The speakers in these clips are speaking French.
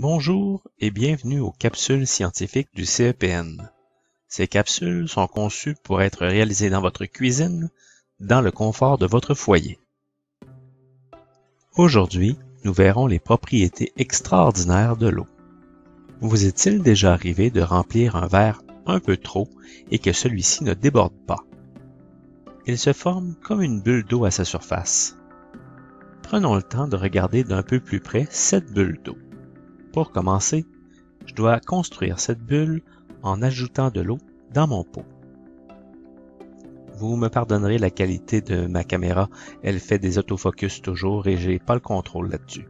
Bonjour et bienvenue aux capsules scientifiques du CEPN. Ces capsules sont conçues pour être réalisées dans votre cuisine, dans le confort de votre foyer. Aujourd'hui, nous verrons les propriétés extraordinaires de l'eau. Vous est-il déjà arrivé de remplir un verre un peu trop et que celui-ci ne déborde pas? Il se forme comme une bulle d'eau à sa surface. Prenons le temps de regarder d'un peu plus près cette bulle d'eau. Pour commencer, je dois construire cette bulle en ajoutant de l'eau dans mon pot. Vous me pardonnerez la qualité de ma caméra, elle fait des autofocus toujours et j'ai pas le contrôle là-dessus.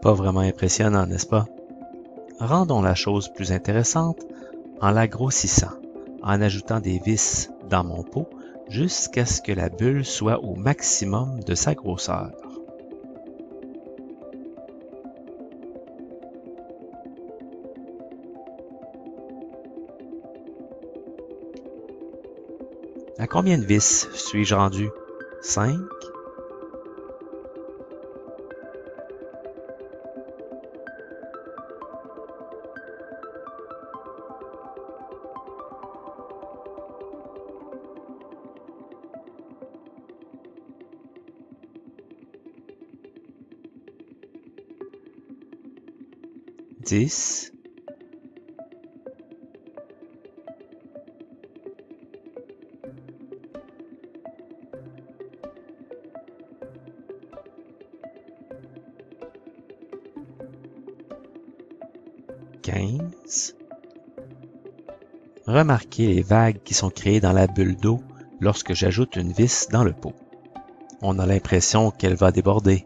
Pas vraiment impressionnant, n'est-ce pas? Rendons la chose plus intéressante en la grossissant, en ajoutant des vis dans mon pot jusqu'à ce que la bulle soit au maximum de sa grosseur. À combien de vis suis-je rendu? 5? Dix, 15. Remarquez les vagues qui sont créées dans la bulle d'eau lorsque j'ajoute une vis dans le pot. On a l'impression qu'elle va déborder.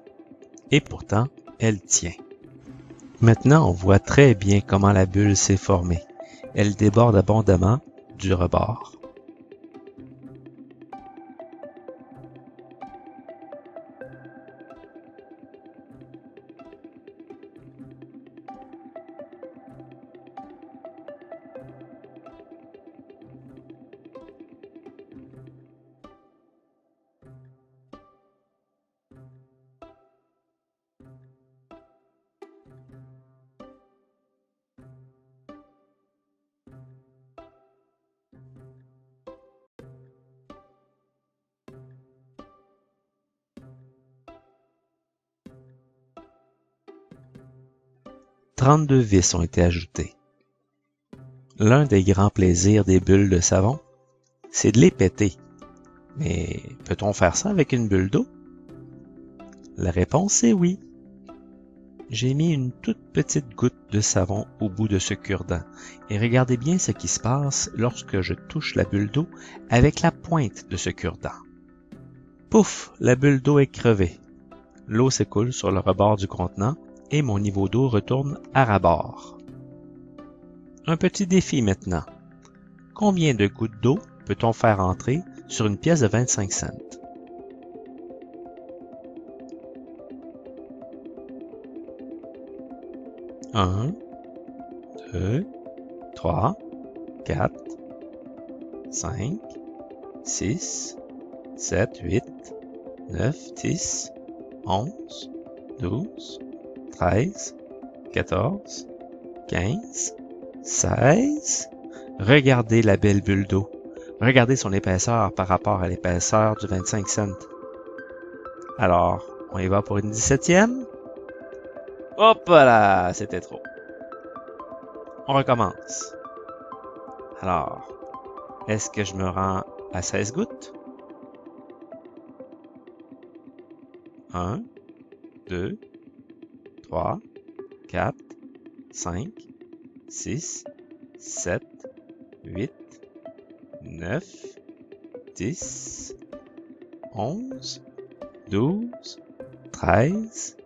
Et pourtant, elle tient. Maintenant, on voit très bien comment la bulle s'est formée. Elle déborde abondamment du rebord. « 32 vis ont été ajoutées. L'un des grands plaisirs des bulles de savon, c'est de les péter. Mais peut-on faire ça avec une bulle d'eau? La réponse est oui. J'ai mis une toute petite goutte de savon au bout de ce cure-dent et regardez bien ce qui se passe lorsque je touche la bulle d'eau avec la pointe de ce cure-dent. Pouf! La bulle d'eau est crevée. L'eau s'écoule sur le rebord du contenant et mon niveau d'eau retourne à ras-bord. Un petit défi maintenant. Combien de gouttes d'eau peut-on faire entrer sur une pièce de 25 cents? Un, 2, 3, 4, 5, 6, 7, 8, 9, 10, 11, 12, 13, 14, 15, 16. Regardez la belle bulle d'eau. Regardez son épaisseur par rapport à l'épaisseur du 25 cents. Alors, on y va pour une 17e? Hop là, c'était trop. On recommence. Alors, est-ce que je me rends à 16 gouttes? 1, 2, 3, 4, 5, 6, 7, 8, 9, 10, 11, 12, 13,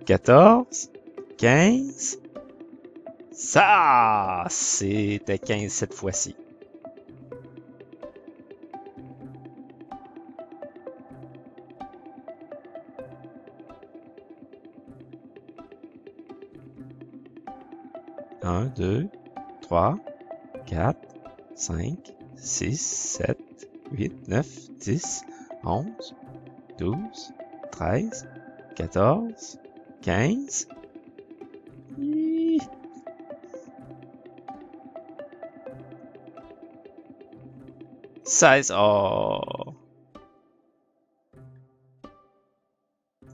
14, 15. Ça, c'était 15 cette fois-ci. Un, 2, 3, 4, 5, 6, 7, 8, 9, 10, 11, 12, 13, 14, 15. 16. Oh!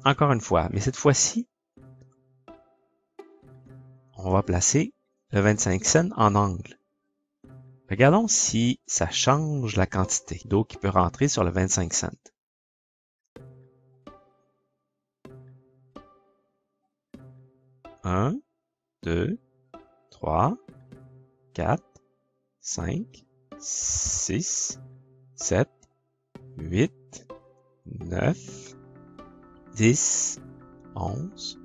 Encore une fois, mais cette fois-ci, on va placer le 25 cents en angle. Regardons si ça change la quantité d'eau qui peut rentrer sur le 25 cents. Un, 2, 3, 4, 5, 6, 7, 8, 9, 10, 11,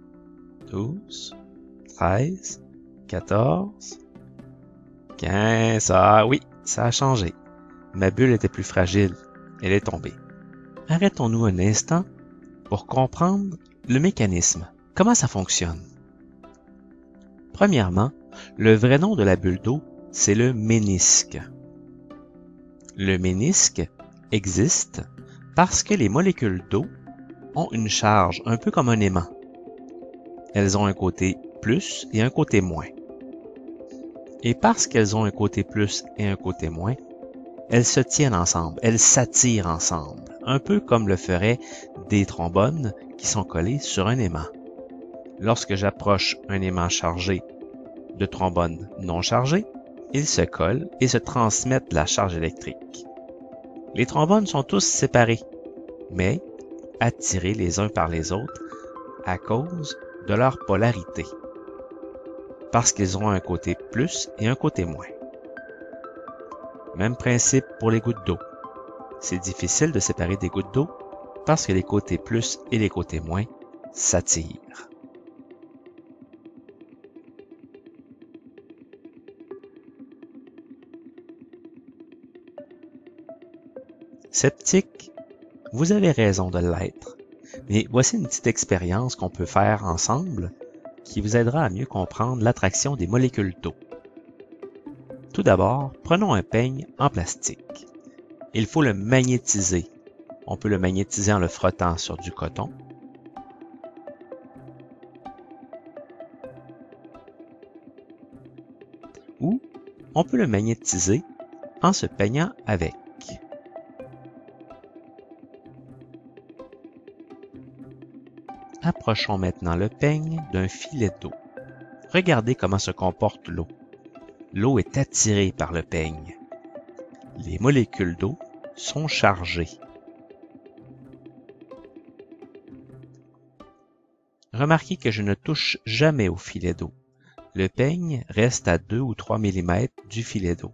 12, 13, 14, 15. Ah oui, ça a changé. Ma bulle était plus fragile. Elle est tombée. Arrêtons-nous un instant pour comprendre le mécanisme. Comment ça fonctionne? Premièrement, le vrai nom de la bulle d'eau, c'est le ménisque. Le ménisque existe parce que les molécules d'eau ont une charge un peu comme un aimant. Elles ont un côté plus et un côté moins. Et parce qu'elles ont un côté plus et un côté moins, elles se tiennent ensemble, elles s'attirent ensemble, un peu comme le feraient des trombones qui sont collés sur un aimant. Lorsque j'approche un aimant chargé de trombone non chargé, ils se collent et se transmettent la charge électrique. Les trombones sont tous séparés, mais attirés les uns par les autres à cause de leur polarité, parce qu'ils ont un côté plus et un côté moins. Même principe pour les gouttes d'eau. C'est difficile de séparer des gouttes d'eau parce que les côtés plus et les côtés moins s'attirent. Sceptique, vous avez raison de l'être, mais voici une petite expérience qu'on peut faire ensemble qui vous aidera à mieux comprendre l'attraction des molécules d'eau. Tout d'abord, prenons un peigne en plastique. Il faut le magnétiser. On peut le magnétiser en le frottant sur du coton. Ou on peut le magnétiser en se peignant avec. Approchons maintenant le peigne d'un filet d'eau. Regardez comment se comporte l'eau. L'eau est attirée par le peigne. Les molécules d'eau sont chargées. Remarquez que je ne touche jamais au filet d'eau. Le peigne reste à 2 ou 3 mm du filet d'eau.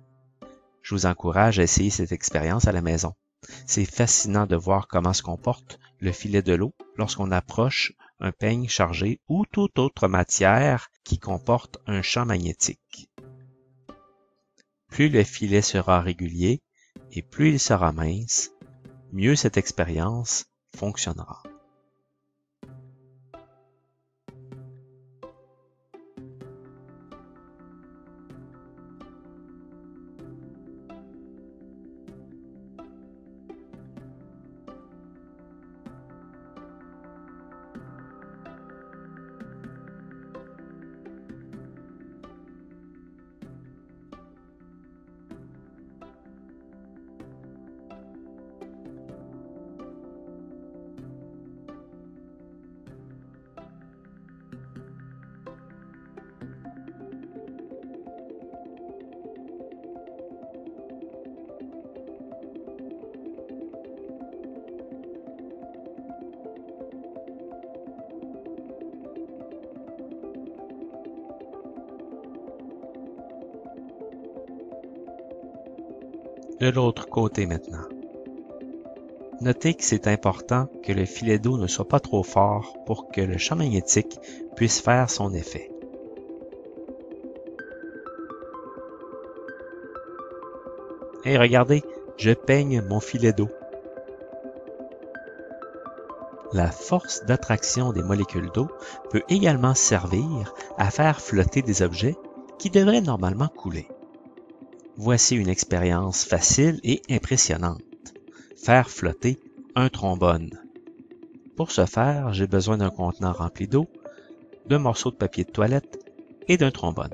Je vous encourage à essayer cette expérience à la maison. C'est fascinant de voir comment se comporte le filet de l'eau lorsqu'on approche un peigne chargé ou toute autre matière qui comporte un champ magnétique. Plus le filet sera régulier et plus il sera mince, mieux cette expérience fonctionnera. De l'autre côté maintenant. Notez que c'est important que le filet d'eau ne soit pas trop fort pour que le champ magnétique puisse faire son effet. Et regardez, je peigne mon filet d'eau. La force d'attraction des molécules d'eau peut également servir à faire flotter des objets qui devraient normalement couler. Voici une expérience facile et impressionnante. faire flotter un trombone. Pour ce faire, j'ai besoin d'un contenant rempli d'eau, d'un morceau de papier de toilette et d'un trombone.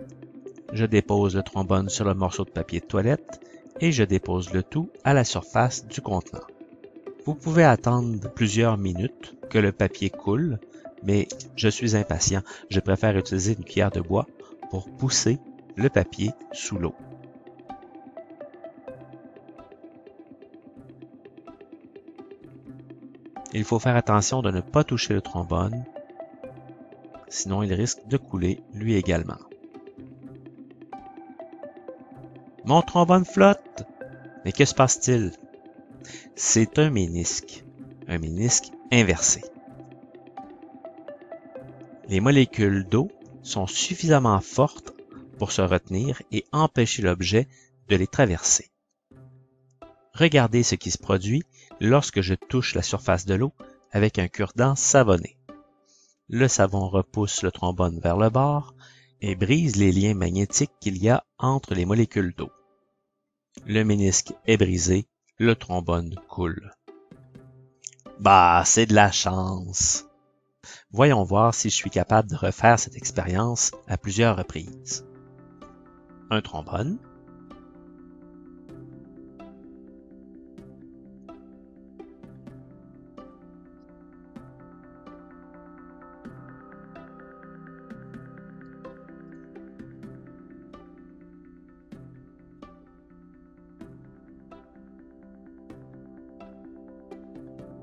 Je dépose le trombone sur le morceau de papier de toilette et je dépose le tout à la surface du contenant. Vous pouvez attendre plusieurs minutes que le papier coule, mais je suis impatient. Je préfère utiliser une cuillère de bois pour pousser le papier sous l'eau. Il faut faire attention de ne pas toucher le trombone, sinon il risque de couler lui également. Mon trombone flotte! Mais que se passe-t-il? C'est un ménisque inversé. Les molécules d'eau sont suffisamment fortes pour se retenir et empêcher l'objet de les traverser. Regardez ce qui se produit lorsque je touche la surface de l'eau avec un cure-dent savonné. Le savon repousse le trombone vers le bord et brise les liens magnétiques qu'il y a entre les molécules d'eau. Le ménisque est brisé, le trombone coule. Bah, c'est de la chance! Voyons voir si je suis capable de refaire cette expérience à plusieurs reprises. Un trombone.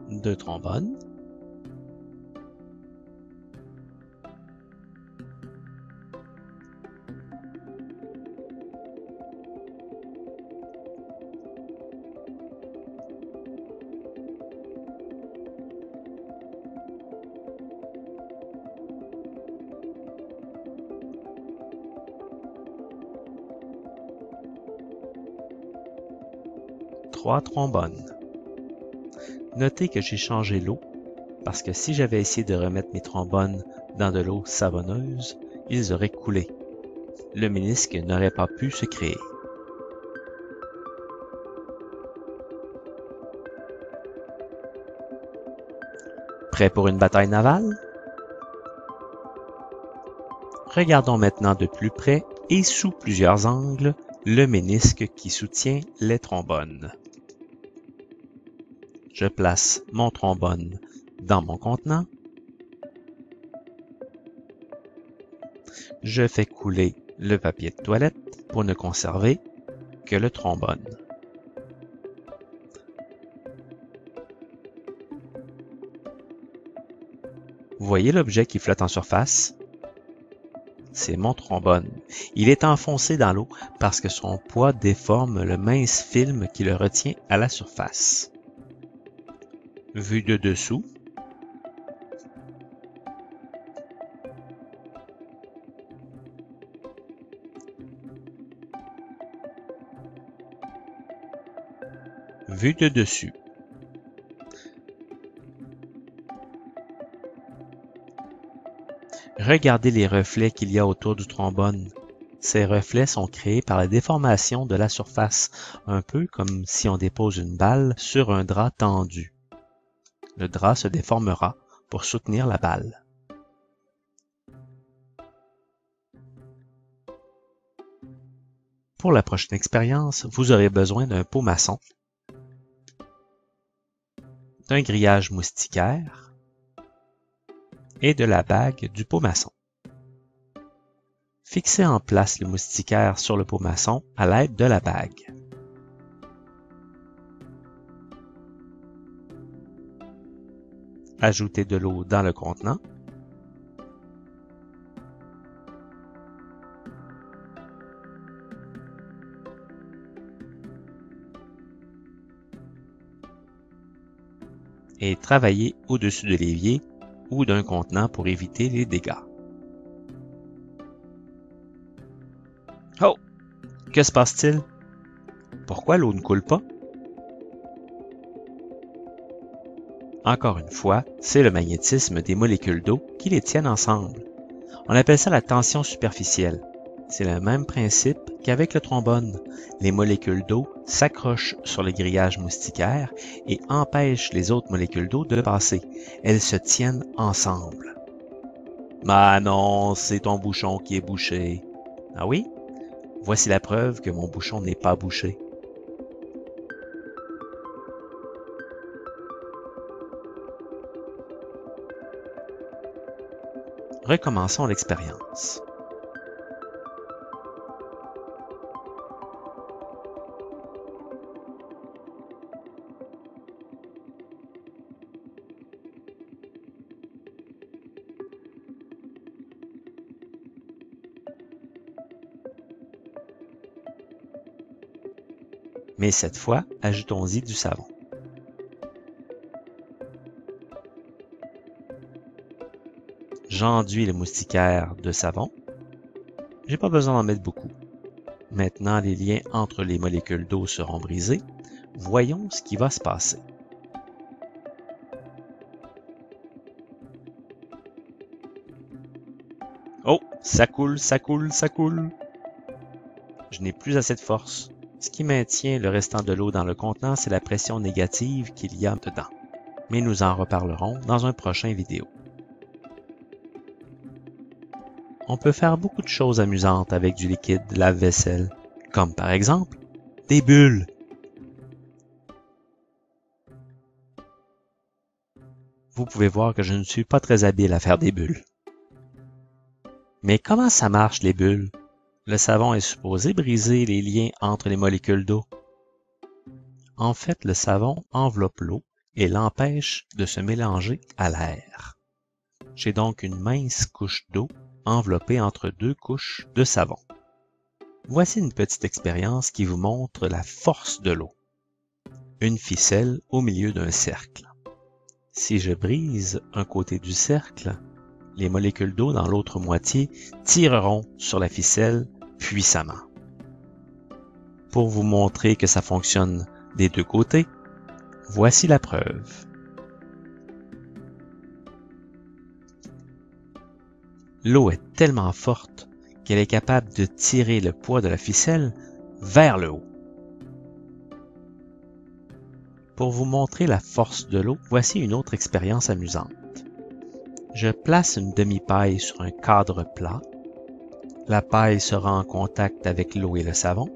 Deux trombones. Trois trombones. Notez que j'ai changé l'eau parce que si j'avais essayé de remettre mes trombones dans de l'eau savonneuse, ils auraient coulé. Le ménisque n'aurait pas pu se créer. Prêt pour une bataille navale? Regardons maintenant de plus près et sous plusieurs angles le ménisque qui soutient les trombones. Je place mon trombone dans mon contenant. Je fais couler le papier de toilette pour ne conserver que le trombone. Vous voyez l'objet qui flotte en surface? C'est mon trombone. Il est enfoncé dans l'eau parce que son poids déforme le mince film qui le retient à la surface. Vu de dessous, vue de dessus. Regardez les reflets qu'il y a autour du trombone. Ces reflets sont créés par la déformation de la surface, un peu comme si on dépose une balle sur un drap tendu. Le drap se déformera pour soutenir la balle. Pour la prochaine expérience, vous aurez besoin d'un pot maçon, d'un grillage moustiquaire et de la bague du pot maçon. Fixez en place le moustiquaire sur le pot maçon à l'aide de la bague. Ajoutez de l'eau dans le contenant. Et travaillez au-dessus de l'évier ou d'un contenant pour éviter les dégâts. Oh! Que se passe-t-il? Pourquoi l'eau ne coule pas? Encore une fois, c'est le magnétisme des molécules d'eau qui les tiennent ensemble. On appelle ça la tension superficielle. C'est le même principe qu'avec le trombone, les molécules d'eau s'accrochent sur le grillage moustiquaire et empêchent les autres molécules d'eau de passer. Elles se tiennent ensemble. Ah non, c'est ton bouchon qui est bouché. Ah oui? Voici la preuve que mon bouchon n'est pas bouché. Recommençons l'expérience. Mais cette fois, ajoutons-y du savon. J'enduis le moustiquaire de savon. J'ai pas besoin d'en mettre beaucoup. Maintenant, les liens entre les molécules d'eau seront brisés. Voyons ce qui va se passer. Oh, ça coule, ça coule, ça coule. Je n'ai plus assez de force. Ce qui maintient le restant de l'eau dans le contenant, c'est la pression négative qu'il y a dedans. Mais nous en reparlerons dans un prochain vidéo. On peut faire beaucoup de choses amusantes avec du liquide lave-vaisselle, comme par exemple des bulles. Vous pouvez voir que je ne suis pas très habile à faire des bulles. Mais comment ça marche les bulles? Le savon est supposé briser les liens entre les molécules d'eau. En fait, le savon enveloppe l'eau et l'empêche de se mélanger à l'air. J'ai donc une mince couche d'eau enveloppée entre deux couches de savon. Voici une petite expérience qui vous montre la force de l'eau. Une ficelle au milieu d'un cercle. Si je brise un côté du cercle, les molécules d'eau dans l'autre moitié tireront sur la ficelle puissamment. Pour vous montrer que ça fonctionne des deux côtés, voici la preuve. L'eau est tellement forte qu'elle est capable de tirer le poids de la ficelle vers le haut. Pour vous montrer la force de l'eau, voici une autre expérience amusante. Je place une demi-paille sur un cadre plat. La paille sera en contact avec l'eau et le savon.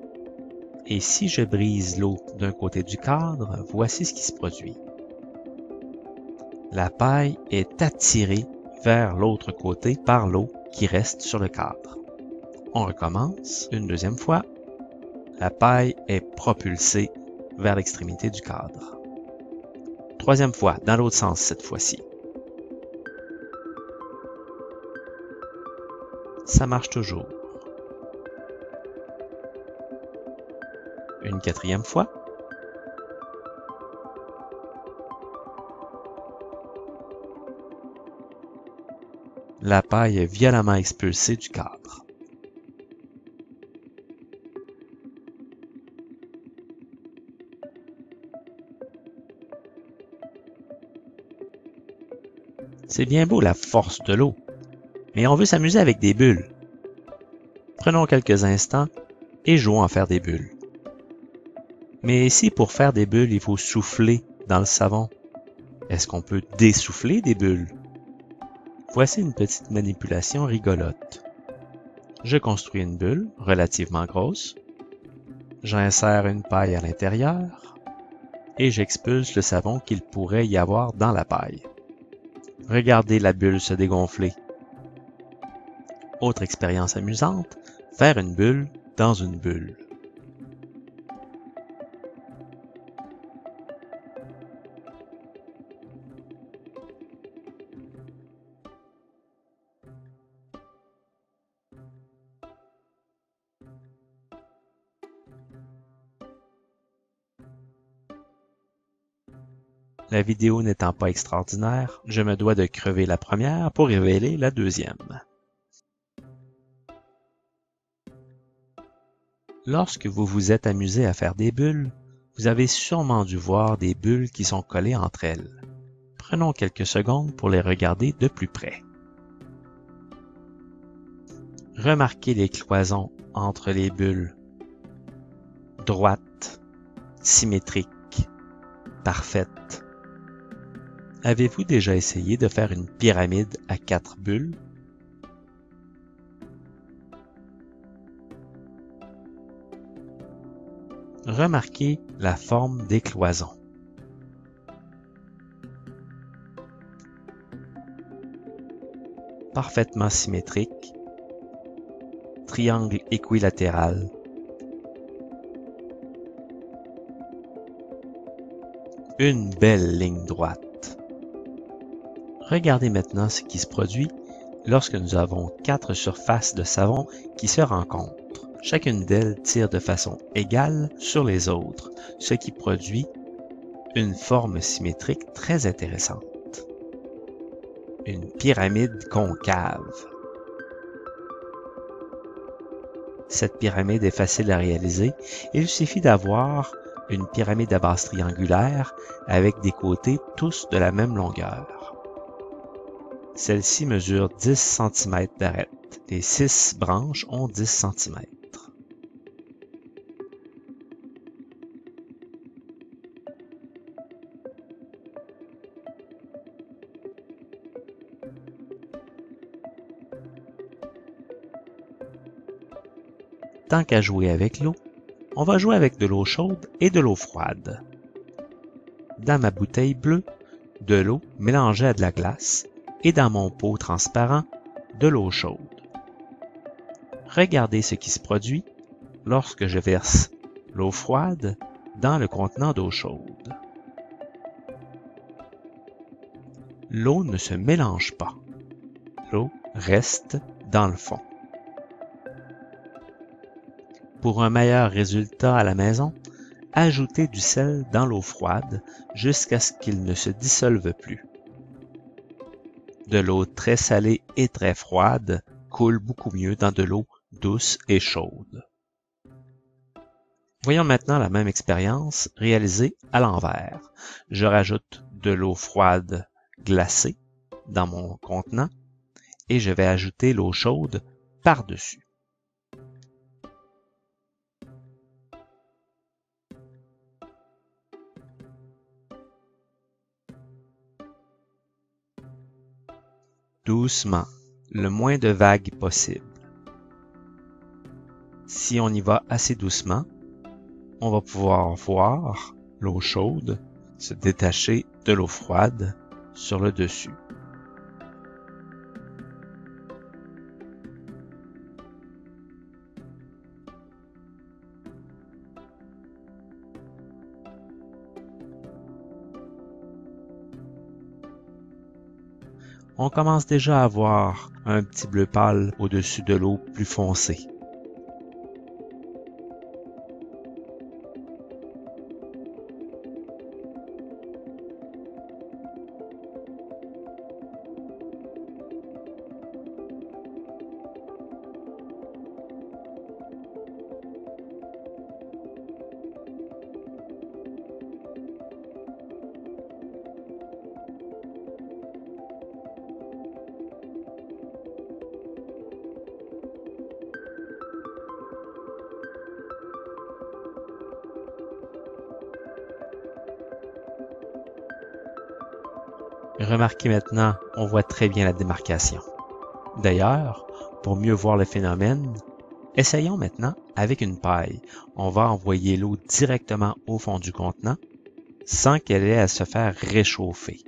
Et si je brise l'eau d'un côté du cadre, voici ce qui se produit. La paille est attirée vers l'autre côté par l'eau qui reste sur le cadre. On recommence une deuxième fois. La paille est propulsée vers l'extrémité du cadre. Troisième fois, dans l'autre sens cette fois-ci. Ça marche toujours. Une quatrième fois. La paille est violemment expulsée du cadre. C'est bien beau la force de l'eau, mais on veut s'amuser avec des bulles. Prenons quelques instants et jouons à faire des bulles. Mais si pour faire des bulles, il faut souffler dans le savon, est-ce qu'on peut dessouffler des bulles? Voici une petite manipulation rigolote. Je construis une bulle relativement grosse, j'insère une paille à l'intérieur et j'expulse le savon qu'il pourrait y avoir dans la paille. Regardez la bulle se dégonfler. Autre expérience amusante, faire une bulle dans une bulle. La vidéo n'étant pas extraordinaire, je me dois de crever la première pour révéler la deuxième. Lorsque vous vous êtes amusé à faire des bulles, vous avez sûrement dû voir des bulles qui sont collées entre elles. Prenons quelques secondes pour les regarder de plus près. Remarquez les cloisons entre les bulles droite, symétrique, parfaite. Avez-vous déjà essayé de faire une pyramide à 4 bulles? Remarquez la forme des cloisons. Parfaitement symétrique, triangle équilatéral, une belle ligne droite. Regardez maintenant ce qui se produit lorsque nous avons 4 surfaces de savon qui se rencontrent. Chacune d'elles tire de façon égale sur les autres, ce qui produit une forme symétrique très intéressante. Une pyramide concave. Cette pyramide est facile à réaliser. Il suffit d'avoir une pyramide à base triangulaire avec des côtés tous de la même longueur. Celle-ci mesure 10 cm d'arête. Les 6 branches ont 10 cm. Tant qu'à jouer avec l'eau, on va jouer avec de l'eau chaude et de l'eau froide. Dans ma bouteille bleue, de l'eau mélangée à de la glace et dans mon pot transparent, de l'eau chaude. Regardez ce qui se produit lorsque je verse l'eau froide dans le contenant d'eau chaude. L'eau ne se mélange pas. L'eau reste dans le fond. Pour un meilleur résultat à la maison, ajoutez du sel dans l'eau froide jusqu'à ce qu'il ne se dissolve plus. De l'eau très salée et très froide coule beaucoup mieux dans de l'eau douce et chaude. Voyons maintenant la même expérience réalisée à l'envers. Je rajoute de l'eau froide glacée dans mon contenant et je vais ajouter l'eau chaude par-dessus. Doucement, le moins de vagues possible. Si on y va assez doucement, on va pouvoir voir l'eau chaude se détacher de l'eau froide sur le dessus. On commence déjà à voir un petit bleu pâle au-dessus de l'eau plus foncée. Remarquez maintenant, on voit très bien la démarcation. D'ailleurs, pour mieux voir le phénomène, essayons maintenant avec une paille. On va envoyer l'eau directement au fond du contenant sans qu'elle ait à se faire réchauffer.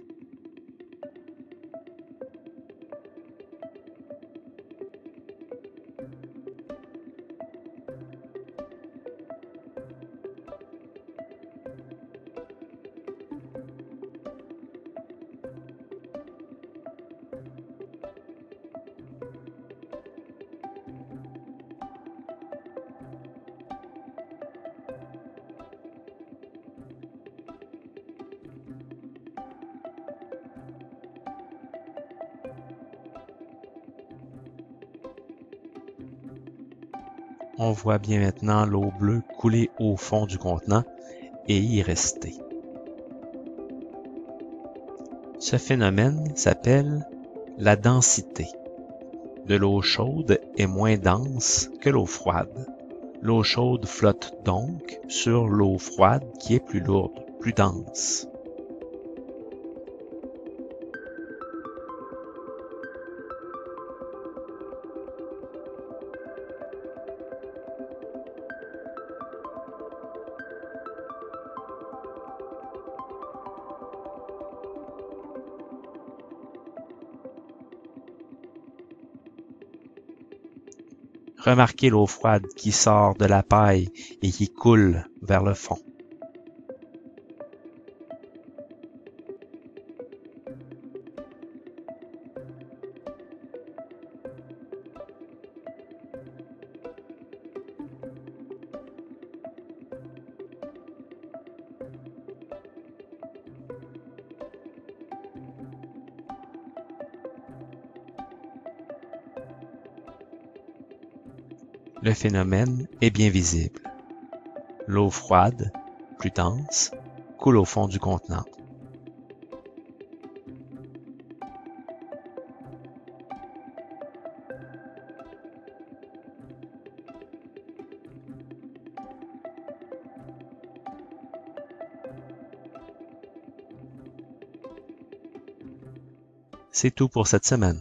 On voit bien maintenant l'eau bleue couler au fond du contenant et y rester. Ce phénomène s'appelle la densité. De l'eau chaude est moins dense que l'eau froide. L'eau chaude flotte donc sur l'eau froide qui est plus lourde, plus dense. Remarquez l'eau froide qui sort de la paille et qui coule vers le fond. Le phénomène est bien visible. L'eau froide, plus dense, coule au fond du contenant. C'est tout pour cette semaine.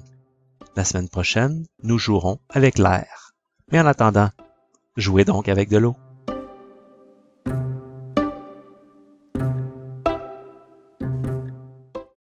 La semaine prochaine, nous jouerons avec l'air. Mais en attendant, jouez donc avec de l'eau.